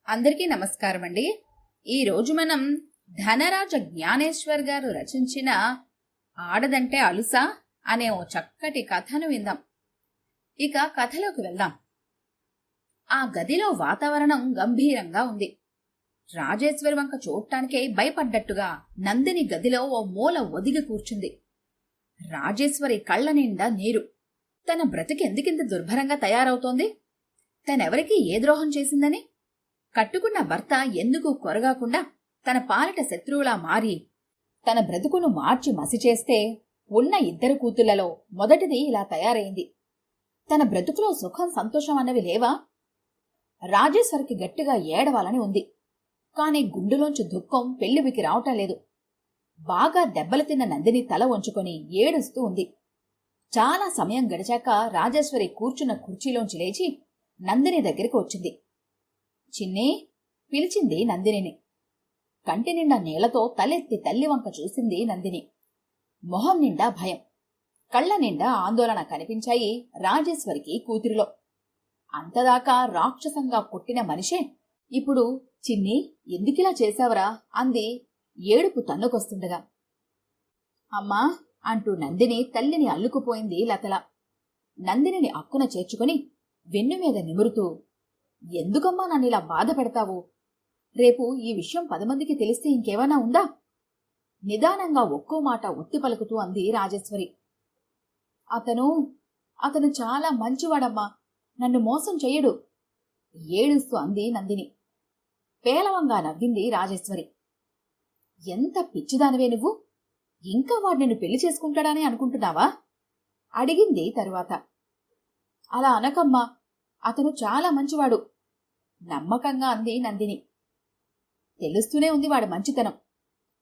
అందరికీ నమస్కారం అండి. ఈరోజు మనం ధనరాజ జ్ఞానేశ్వర్ గారు రచించిన ఆడదంటే అలుసా అనే ఓ చక్కటి కథను విందాం. ఇక కథలోకి వెళ్దాం. ఆ గదిలో వాతావరణం గంభీరంగా ఉంది. రాజేశ్వరి వంక చూడటానికే భయపడ్డట్టుగా నందిని గదిలో ఓ మూల ఒదిగి కూర్చుంది. రాజేశ్వరి కళ్ల నిండా నీరు. తన బ్రతికెందుకింత దుర్భరంగా తయారవుతోంది? తనెవరికీ ఏ ద్రోహం చేసిందని? కట్టుకున్న భర్త ఎందుకు కొరగాకుండా తన పాలిట శత్రువులా మారి తన బ్రతుకును మార్చి మసిచేస్తే ఉన్న ఇద్దరు కూతుళ్లలో మొదటిది ఇలా తయారైంది. తన బ్రతుకులో సుఖం సంతోషం అన్నవి లేవా? రాజేశ్వరికి గట్టిగా ఏడవాలని ఉంది. కాని గుండెలోంచి దుఃఖం పెళ్లివికి రావటం లేదు. బాగా దెబ్బలు తిన్న నందిని తల వంచుకొని ఏడుస్తూ ఉంది. చాలా సమయం గడిచాక రాజేశ్వరి కూర్చున్న కుర్చీలోంచి లేచి నందిని దగ్గరికి వచ్చింది. చిన్నీ, పిలిచింది నందినిని. కంటి నిండా నీళ్లతో తలెత్తి తల్లి వంక చూసింది నందిని. మొహం నిండా భయం, కళ్ల నిండా ఆందోళన కనిపించాయి రాజేశ్వరికి కూతురిలో. అంతదాకా రాక్షసంగా కొట్టిన మనిషే ఇప్పుడు చిన్నీ ఎందుకిలా చేశావరా అంది ఏడుపు తన్నుకొస్తుండగా. అమ్మా అంటూ నందిని తల్లిని అల్లుకుపోయింది లతల. నందినిని అక్కున చేర్చుకుని వెన్నుమీద నిమురుతూ, ఎందుకమ్మా నన్నిలా బాధ పెడతావు? రేపు ఈ విషయం 10 మందికి తెలిస్తే ఇంకేమైనా ఉందా? నిదానంగా ఒక్కో మాట ఒత్తి పలుకుతూ అంది రాజేశ్వరి. అతను చాలా మంచివాడమ్మా, నన్ను మోసం చెయ్యడు ఏడుస్తూ అంది నందిని. పేలవంగా నవ్వింది రాజేశ్వరి. ఎంత పిచ్చిదానివే నువ్వు! ఇంకా వాడు నిన్ను పెళ్లి చేసుకుంటాడని అనుకుంటున్నావా? అడిగింది తరువాత. అలా అనకమ్మా, అతను చాలా మంచివాడు నమ్మకంగా అంది నందిని. తెలుస్తూనే ఉంది వాడి మంచితనం.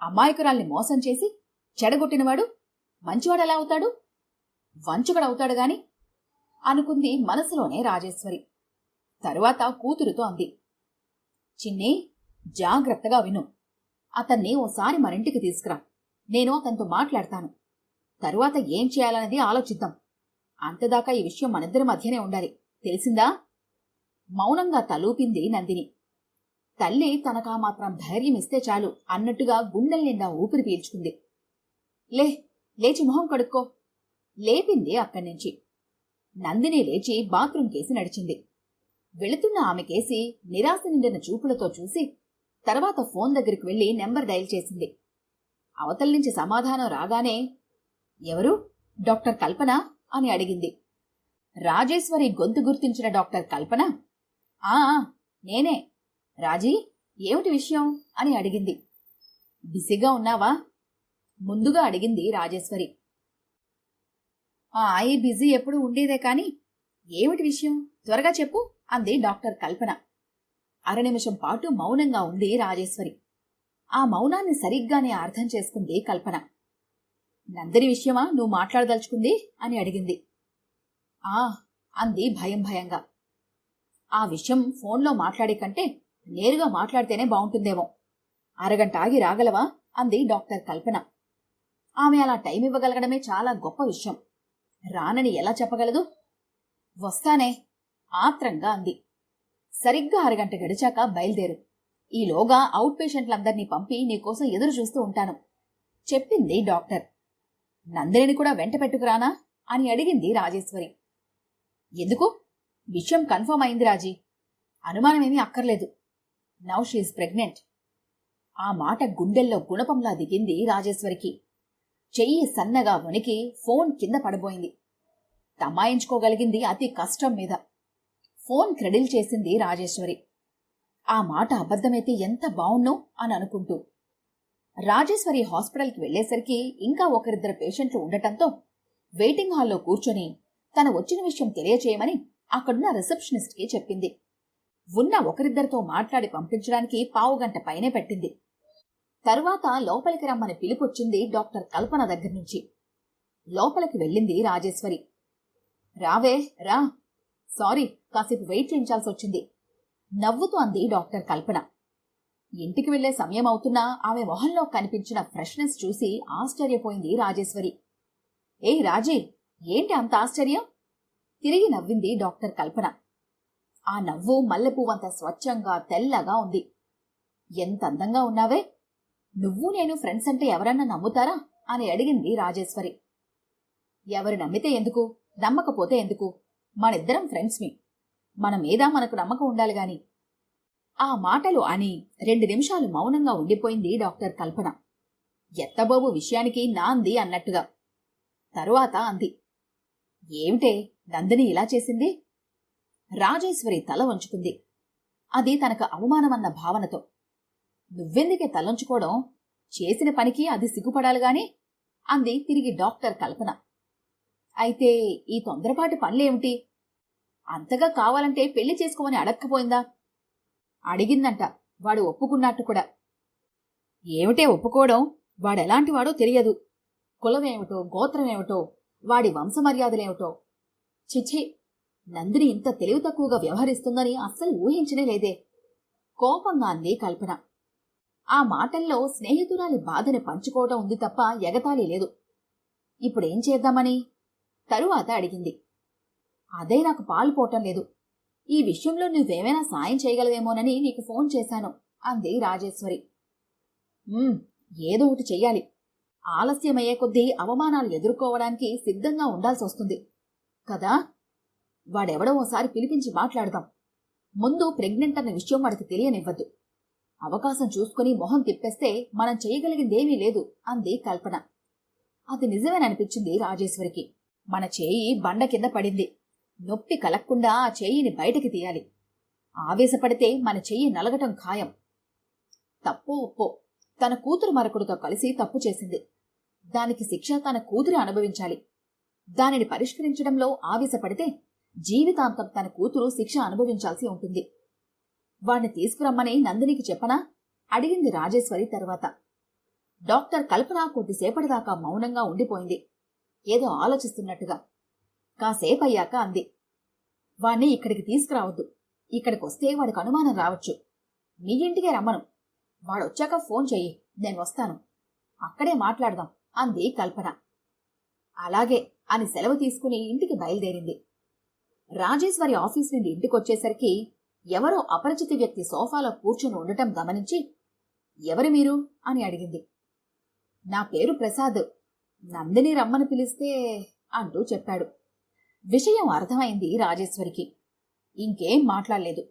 అమాయకురాల్ని మోసం చేసి చెడగొట్టినవాడు మంచివాడెలా అవుతాడు? వంచుకడవుతాడు గాని అనుకుంది మనసులోనే రాజేశ్వరి. తరువాత కూతురుతో అంది, చిన్నీ, జాగ్రత్తగా విను. అతన్ని ఓసారి మరింటికి తీసుకురా. నేను అతనితో మాట్లాడతాను. తరువాత ఏం చేయాలన్నది ఆలోచిద్దాం. అంతదాకా ఈ విషయం మనిద్దరి మధ్యనే ఉండాలి, తెలిసిందా? మౌనంగా తలూపింది నందిని. తల్లి తనకా మాత్రం ధైర్యమిస్తే చాలు అన్నట్టుగా గుండెల నిండా ఊపిరి పీల్చుకుంది. లేచి మొహం కడుక్కో లేపింది అక్కడ్నుంచి. నందిని లేచి బాత్రూం కేసి నడిచింది. వెళుతున్న ఆమెకేసి నిరాశ నిండిన చూపులతో చూసి తర్వాత ఫోన్ దగ్గరికి వెళ్లి నెంబర్ డైల్ చేసింది. అవతల్నుంచి సమాధానం రాగానే, ఎవరు? డాక్టర్ కల్పన అని అడిగింది. రాజేశ్వరి గొంతు గుర్తించిన డాక్టర్ కల్పన, ఆ నేనే. రాజీ, ఏమిటి విషయం అని అడిగింది. బిజీగా ఉన్నావా? ముందుగా అడిగింది రాజేశ్వరి. ఈ బిజీ ఎప్పుడు ఉండేదే కాని ఏమిటి విషయం, త్వరగా చెప్పు అంది డాక్టర్ కల్పన. 1/2 నిమిషం పాటు మౌనంగా ఉంది రాజేశ్వరి. ఆ మౌనాన్ని సరిగ్గానే అర్థం చేసుకుంది కల్పన. నందిని విషయమా నువ్వు మాట్లాడదలుచుకుంది అని అడిగింది. అంది భయంగా. ఆ విషయం ఫోన్లో మాట్లాడే కంటే నేరుగా మాట్లాడితేనే బావుంటుందేమో. అరగంట ఆగి రాగలవా అంది డాక్టర్ కల్పన. ఆమె అలా టైం ఇవ్వగలగడమే చాలా గొప్ప విషయం. రానని ఎలా చెప్పగలదు? వస్తానే ఆత్రంగా అంది. సరిగ్గా అరగంట గడిచాక బయలుదేరు. ఈలోగా అవుట్ పేషెంట్లందర్నీ పంపి నీకోసం ఎదురు చూస్తూ ఉంటాను చెప్పింది డాక్టర్. నందిని కూడా వెంట పెట్టుకురానా అని అడిగింది రాజేశ్వరి. ఎందుకు? విషయం కన్ఫర్మ్ అయింది రాజీ, అనుమానమేమీ అక్కర్లేదు. Now she's pregnant. ఆ మాట గుండెల్లో గుణపంలా దిగింది రాజేశ్వరికి. చెయ్యి సన్నగా వణికి ఫోన్ కింద పడబోయింది. తమాయించుకోగలిగింది అతి కష్టం మీద. ఫోన్ క్రెడిల్ చేసింది రాజేశ్వరి. ఆ మాట అబద్ధమైతే ఎంత బావున్నో అని అనుకుంటూ. రాజేశ్వరి హాస్పిటల్కి వెళ్లేసరికి ఇంకా ఒకరిద్దరు పేషెంట్లు ఉండటంతో వెయిటింగ్ హాల్లో కూర్చొని తన వచ్చిన విషయం తెలియచేయమని అక్కడున్న రిసెప్షనిస్ట్కి చెప్పింది. ఉన్న ఒకరిద్దరితో మాట్లాడి పంపించడానికి 15 గంట పైనే పెట్టింది. తరువాత లోపలికి రమ్మని పిలుపొచ్చింది డాక్టర్ కల్పన దగ్గర నుంచి. లోపలికి వెళ్ళింది రాజేశ్వరి. రావే రా, సారీ కాసేపు వెయిట్ చేయించాల్సి వచ్చింది నవ్వుతూ అంది డాక్టర్ కల్పన. ఇంటికి వెళ్లే సమయం అవుతున్నా ఆమె మొహంలో కనిపించిన ఫ్రెష్నెస్ చూసి ఆశ్చర్యపోయింది రాజేశ్వరి. రాజీ, ఏంటి అంత ఆశ్చర్యం? తిరిగి నవ్వింది డాక్టర్ కల్పన. ఆ నవ్వు మల్లెపువ్వంత స్వచ్ఛంగా తెల్లగా ఉంది. ఎంత అందంగా ఉన్నావే! నువ్వు నేను ఫ్రెండ్స్ అంటే ఎవరన్నా నమ్ముతారా అని అడిగింది రాజేశ్వరి. ఎవరు నమ్మితే ఎందుకు, నమ్మకపోతే ఎందుకు? మనిద్దరం ఫ్రెండ్స్మి. మన మీద మనకు నమ్మకం ఉండాలి గాని. ఆ మాటలు అని 2 నిమిషాలు మౌనంగా ఉండిపోయింది డాక్టర్ కల్పన. ఎత్తబోబు విషయానికి నాంది అన్నట్టుగా. తరువాత అంది, ఏమిటే నందిని ఇలా చేసింది? రాజేశ్వరి తల వంచుకుంది. అది తనకు అవమానమన్న భావనతో. నువ్వెందుకే తలంచుకోవడం? చేసిన పనికి అది సిగ్గుపడాలిగాని అంది తిరిగి డాక్టర్ కల్పన. అయితే ఈ తొందరపాటి పనులేమిటి? అంతగా కావాలంటే పెళ్లి చేసుకోమని అడక్కపోయిందా? అడిగిందంట. వాడు ఒప్పుకున్నట్టు కూడా. ఏమిటే ఒప్పుకోవడం? వాడెలాంటివాడో తెలియదు. కులమేమిటో, గోత్రమేమిటో, వాడి వంశమర్యాదలేమిటో. చిచి, నందిని ఇంత తెలివి తక్కువగా వ్యవహరిస్తుందని అస్సలు ఊహించనే లేదే. కోపంగా అంది కల్పన. ఆ మాటల్లో స్నేహితురాలి బాధని పంచుకోవటం ఉంది తప్ప ఎగతాళి లేదు. ఇప్పుడేం చేద్దామని తరువాత అడిగింది. అదే నాకు పాలు పోవటం లేదు. ఈ విషయంలో నువ్వేమైనా సాయం చేయగలవేమోనని నీకు ఫోన్ చేశాను అంది రాజేశ్వరి. ఏదో ఒకటి చెయ్యాలి. ఆలస్యమయ్యే కొద్దీ అవమానాలు ఎదుర్కోవడానికి సిద్ధంగా ఉండాల్సొస్తుంది కదా. వాడెవడో ఓసారి పిలిపించి మాట్లాడదాం. ముందు ప్రెగ్నెంట్ అన్న విషయం వాడికి తెలియనివ్వద్దు. అవకాశం చూసుకుని మొహం తిప్పేస్తే మనం చేయగలిగిందేమీ లేదు అంది కల్పన. అది నిజమేననిపించింది రాజేశ్వరికి. మన చేయి బండ కింద పడింది. నొప్పి కలక్కుండా ఆ చేయిని బయటికి తీయాలి. ఆవేశపడితే మన చెయ్యి నలగటం ఖాయం. తప్పో ఒప్పో తన కూతురు మరొకడితో కలిసి తప్పు చేసింది. దానికి శిక్ష తన కూతురు అనుభవించాలి. దానిని పరిష్కరించడంలో ఆవేశపడితే జీవితాంతం తన కూతురు శిక్ష అనుభవించాల్సి ఉంటుంది. వాణ్ణి తీసుకురమ్మని నందినికి చెప్పనా అడిగింది రాజేశ్వరి తర్వాత. డాక్టర్ కల్పన కొద్దిసేపటిదాకా మౌనంగా ఉండిపోయింది, ఏదో ఆలోచిస్తున్నట్టుగా. కాసేపయ్యాక అంది, వాణ్ణి ఇక్కడికి తీసుకురావద్దు. ఇక్కడికొస్తే వాడికి అనుమానం రావచ్చు. మీ ఇంటికే రమ్మను. వాడొచ్చాక ఫోన్ చెయ్యి, నేను వస్తాను. అక్కడే మాట్లాడదాం అంది కల్పన. అలాగే అని సెలవు తీసుకుని ఇంటికి బయలుదేరింది. రాజేశ్వరి ఆఫీస్ నుండి ఇంటికొచ్చేసరికి ఎవరో అపరిచిత వ్యక్తి సోఫాలో కూర్చుని ఉండటం గమనించి, ఎవరు మీరు అని అడిగింది. నా పేరు ప్రసాద్. నందిని రమ్మని పిలిస్తే అంటూ చెప్పాడు. విషయం అర్థమైంది రాజేశ్వరికి. ఇంకేం మాట్లాడలేదు.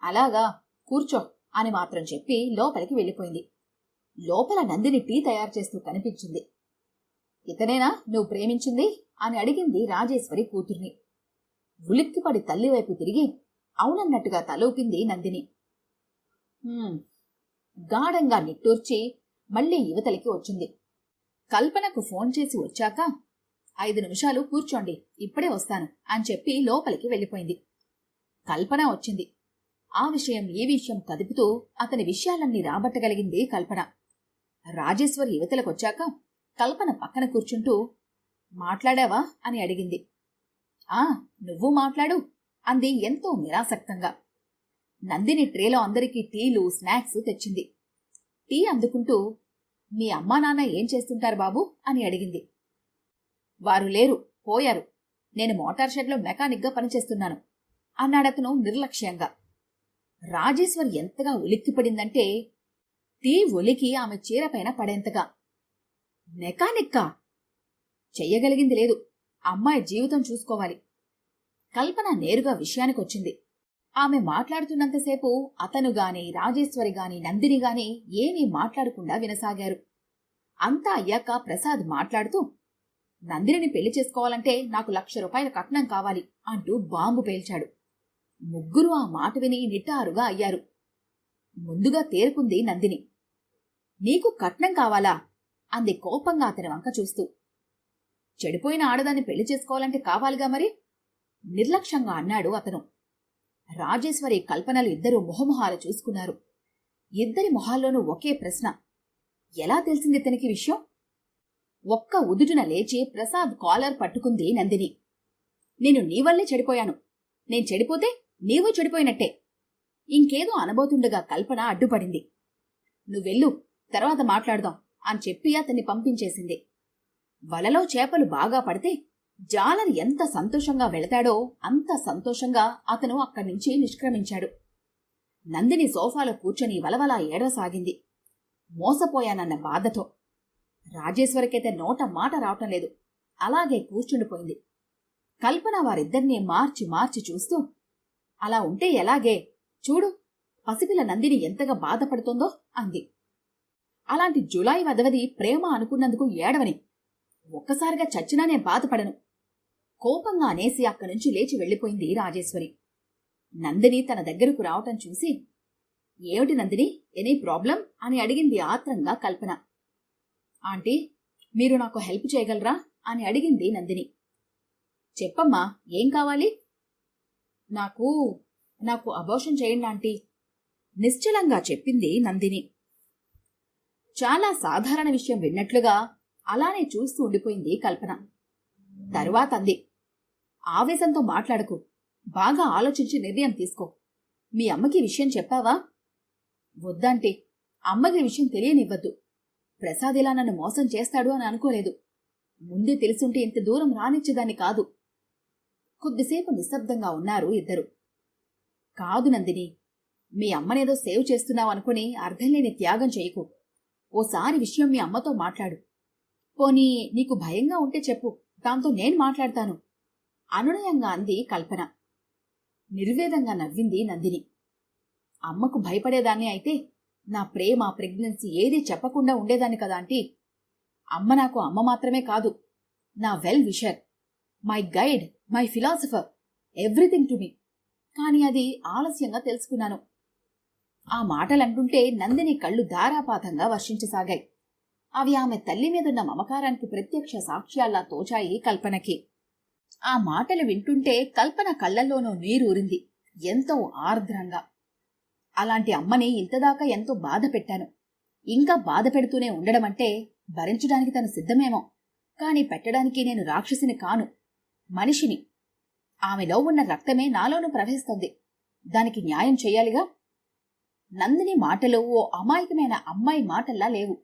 అలాగా, కూర్చో అని మాత్రం చెప్పి లోపలికి వెళ్ళిపోయింది. లోపల నందిని టీ తయారు చేస్తూ కనిపించింది. ఇతనేనా నువ్వు ప్రేమించింది అని అడిగింది రాజేశ్వరి కూతుర్ని. ఉలిక్కిపడి తల్లివైపు తిరిగి అవునన్నట్టుగా తలూపింది నందిని. గాఢంగా నిట్టూర్చి మళ్లీ యువతలికి వచ్చింది. కల్పనకు ఫోన్ చేసి వచ్చాక 5 నిమిషాలు కూర్చోండి, ఇప్పుడే వస్తాను అని చెప్పి లోపలికి వెళ్ళిపోయింది. కల్పన వచ్చింది. ఆ విషయం ఈ విషయం కదుపుతూ అతని విషయాలన్నీ రాబట్టగలిగింది కల్పన. రాజేశ్వరి యువతలకొచ్చాక కల్పన పక్కన కూర్చుంటూ, మాట్లాడావా అని అడిగింది. నువ్వు మాట్లాడు అంది ఎంతో నిరాసక్తంగా. నందిని ట్రేలో అందరికీ టీలు స్నాక్స్ తెచ్చింది. టీ అందుకుంటూ, మీ అమ్మా నాన్న ఏం చేస్తుంటారు బాబు అని అడిగింది. వారు లేరు, పోయారు. నేను మోటార్ షెడ్లో మెకానిక్గా పనిచేస్తున్నాను అన్నాడతను నిర్లక్ష్యంగా. రాజేశ్వరి ఎంతగా ఉలిక్కిపడిందంటే టీ ఒలికి ఆమె చీరపైన పడేంతగా. మెకానిక్కా? చెయ్యగలిగింది లేదు. అమ్మాయి జీవితం చూసుకోవాలి. కల్పన నేరుగా విషయానికొచ్చింది. ఆమె మాట్లాడుతున్నంతసేపు అతను గాని రాజేశ్వరి గాని నందిని గాని ఏమీ మాట్లాడకుండా వినసాగారు. అంతా అయ్యాక ప్రసాద్ మాట్లాడుతూ, నందినిని పెళ్లి చేసుకోవాలంటే నాకు 1,00,000 రూపాయల కట్నం కావాలి అంటూ బాంబు పేల్చాడు. ముగ్గురు ఆ మాట విని నిట్టారుగా అయ్యారు. ముందుగా తేరుకుంది నందిని. నీకు కట్నం కావాలా అంది కోపంగా అతని వంక చూస్తూ. చెడిపోయిన ఆడదాన్ని పెళ్లి చేసుకోవాలంటే కావాలిగా మరి నిర్లక్ష్యంగా అన్నాడు అతను. రాజేశ్వరి కల్పనలు ఇద్దరూ మొహమొహాలు చూసుకున్నారు. ఇద్దరి మొహాల్లోనూ ఒకే ప్రశ్న. ఎలా తెలిసింది ఇతనికి విషయం? ఒక్క ఉదుటున లేచి ప్రసాద్ కాలర్ పట్టుకుంది నందిని. నేను నీ వల్లే చెడిపోయాను. నేను చెడిపోతే నీవు చెడిపోయినట్టే. ఇంకేదో అనబోతుండగా కల్పన అడ్డుపడింది. నువ్వెళ్ళు, తర్వాత మాట్లాడదాం అని చెప్పి అతన్ని పంపించేసింది. వలలో చేపలు బాగా పడితే జాలర్ ఎంత సంతోషంగా వెళతాడో అంత సంతోషంగా అతను అక్కడి నుంచి నిష్క్రమించాడు. నందిని సోఫాలో కూర్చొని వలవలా ఏడవసాగింది, మోసపోయానన్న బాధతో. రాజేశ్వరికైతే నోట మాట రావటం లేదు, అలాగే కూర్చుండిపోయింది. కల్పన వారిద్దరినీ మార్చి మార్చి చూస్తూ, అలా ఉంటే ఎలాగే, చూడు పసిపిల్ల నందిని ఎంతగా బాధపడుతోందో అంది. అలాంటి జులాయి వదవది ప్రేమ అనుకున్నందుకు ఏడవని, ఒక్కసారిగా చచ్చినా నేను బాధపడను, కోపంగా అనేసి అక్కడి నుంచి లేచి వెళ్లిపోయింది రాజేశ్వరి. నందిని తన దగ్గరకు రావటం చూసి, ఏమిటి నందిని, ఎనీ ప్రాబ్లం అని అడిగింది ఆత్రంగా కల్పన. ఆంటీ, మీరు నాకు హెల్ప్ చేయగలరా అని అడిగింది నందిని. చెప్పమ్మా, ఏం కావాలి? నాకు అబార్షన్ చేయండి ఆంటీ, నిశ్చలంగా చెప్పింది నందిని. చాలా సాధారణ విషయం విన్నట్లుగా అలానే చూస్తూ ఉండిపోయింది కల్పన. తరువాత అంది, ఆవేశంతో మాట్లాడకు, బాగా ఆలోచించి నిర్ణయం తీసుకో. మీ అమ్మకి విషయం చెప్పావా? వద్దంటే, అమ్మకి విషయం తెలియనివ్వద్దు. ప్రసాద్ ఇలా నన్ను మోసం చేస్తాడు అని అనుకోలేదు. ముందే తెలుసుంటే ఇంత దూరం రానిచ్చేదాన్ని కాదు. కొద్దిసేపు నిశ్శబ్దంగా ఉన్నారు ఇద్దరు. కాదు నందిని, మీ అమ్మనేదో సేవ్ చేస్తున్నావు అనుకుని అర్థం లేని త్యాగం చేయకు. ఓసారి విషయం మీ అమ్మతో మాట్లాడు. పోనీ నీకు భయంగా ఉంటే చెప్పు, దాంతో నేను మాట్లాడతాను అనునయంగా అంది కల్పన. నిర్వేదంగా నవ్వింది నందిని. అమ్మకు భయపడేదాన్ని అయితే నా ప్రేమ, ప్రెగ్నెన్సీ ఏదీ చెప్పకుండా ఉండేదాన్ని కదా ఆంటీ. అమ్మ నాకు అమ్మ మాత్రమే కాదు, నా well wisher, my guide, my philosopher, everything to me. కాని అది ఆలస్యంగా తెలుసుకున్నాను. ఆ మాటలంటుంటే నందిని కళ్ళు ధారాపాతంగా వర్షించసాగాయి. అవి ఆమె తల్లి మీదున్న మమకారానికి ప్రత్యక్ష సాక్ష్యాల్లా తోచాయి కల్పనకి. ఆ మాటలు వింటుంటే కల్పన కళ్లల్లోనూ నీరూరింది, ఎంతో ఆర్ద్రంగా. అలాంటి అమ్మని ఇంతదాకా ఎంతో బాధ పెట్టాను. ఇంకా బాధ పెడుతూనే ఉండడమంటే భరించడానికి తను సిద్ధమేమో, కాని పెట్టడానికి నేను రాక్షసిని కాను, మనిషిని. ఆమెలో ఉన్న రక్తమే నాలోనూ ప్రవహిస్తోంది, దానికి న్యాయం చెయ్యాలిగా. నందిని మాటలు ఓ అమాయకమైన అమ్మాయి మాటల్లా లేవు,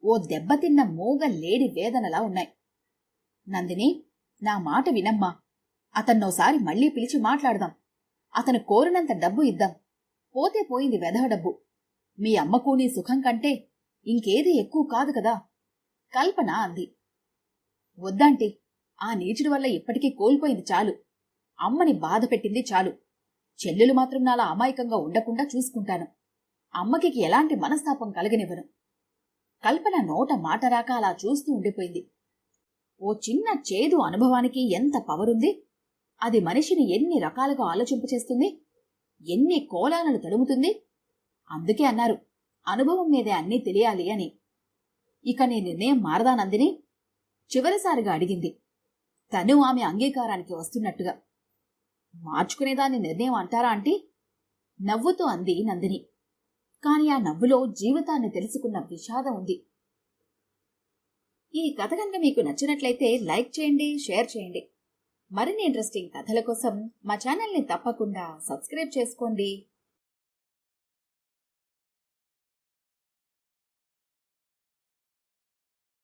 ఓ దెబ్బతిన్న మూగ లేడి వేదనలా ఉన్నాయి. నందిని, నా మాట వినమ్మా. అతన్నోసారి మళ్లీ పిలిచి మాట్లాడదాం. అతను కోరినంత డబ్బు ఇద్దాం. పోతే పోయింది వెధవ డబ్బు. మీ అమ్మకు నీ సుఖం కంటే ఇంకేది ఎక్కువ కాదు కదా, కల్పన అంది. వద్దంటే, ఆ నీచుడి వల్ల ఇప్పటికీ కోల్పోయింది చాలు. అమ్మని బాధ పెట్టింది చాలు. చెల్లెలు మాత్రం నాలా అమాయకంగా ఉండకుండా చూసుకుంటాను. అమ్మకి ఎలాంటి మనస్తాపం కలగనివ్వను. కల్పన నోట మాట రాక అలా చూస్తూ ఉండిపోయింది. ఓ చిన్న చేదు అనుభవానికి ఎంత పవరుంది! అది మనిషిని ఎన్ని రకాలుగా ఆలోచింపచేస్తుంది, ఎన్ని కోలాలను తడుముతుంది. అందుకే అన్నారు, అనుభవం మీదే అన్నీ తెలియాలి అని. ఇక నీ నిర్ణయం మారదా నందిని? చివరిసారిగా అడిగింది, తను ఆమె అంగీకారానికి వస్తున్నట్టుగా. మార్చుకునేదాన్ని నిర్ణయం అంటారా ఆంటీ? నవ్వుతూ అంది నందిని. కాని ఆ నవ్వులో జీవితాన్ని తెలుసుకున్న విషాదం ఉంది. ఈ కథ కనుక మీకు నచ్చినట్లయితే లైక్ చేయండి, షేర్ చేయండి. మరిన్ని ఇంట్రెస్టింగ్ కథల కోసం మా ఛానల్ని తప్పకుండా సబ్స్క్రైబ్ చేసుకోండి.